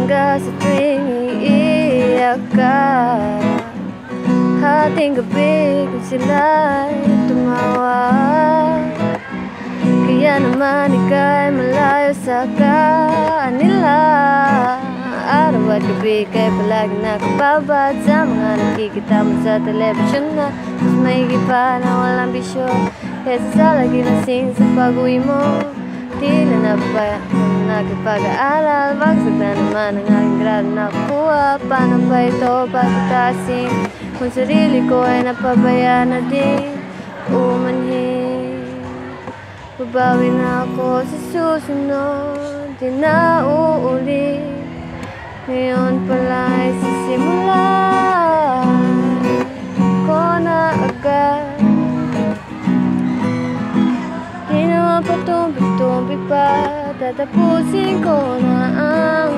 ka sa tuwing iiyak ka. Hating gabi kung sila'y tumawa, kaya naman ika'y malayo sa kanila. Araw at gabi ka'y palagi nakababad sa mga nakikita mo sa telebisyon na mas maigi pa na walang bisyo kaysa sa lagi lasing sa pag-uwi mo. Tila na ba nakipag-aaral, bagsak na naman ang aking grado nakuha. Paano ba ito pagkatasin kung sarili ko ay napabaya na din umanhin? Babawi na ako sa susunod, di na uulit. Ngayon pala ay sisimulan ko na agad. Di naman patumpi-tumpi pa, tatapusin ko na ang